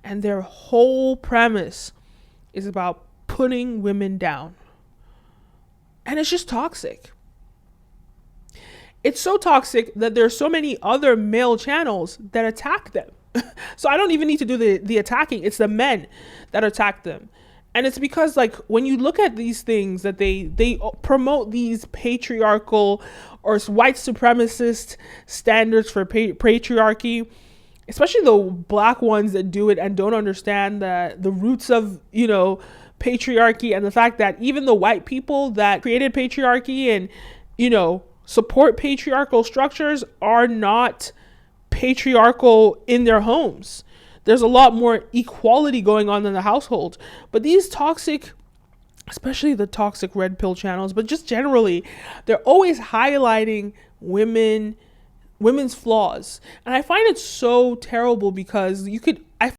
And their whole premise is about putting women down. And it's just toxic. It's so toxic that there's so many other male channels that attack them. So I don't even need to do the attacking. It's the men that attack them. And it's because, like, when you look at these things that they promote these patriarchal or white supremacist standards for patriarchy, especially the black ones that do it and don't understand the roots of, patriarchy, and the fact that even the white people that created patriarchy and, support patriarchal structures are not patriarchal in their homes. There's a lot more equality going on in the household. But these toxic, especially the toxic red pill channels, but just generally, they're always highlighting women's flaws. And I find it so terrible because you could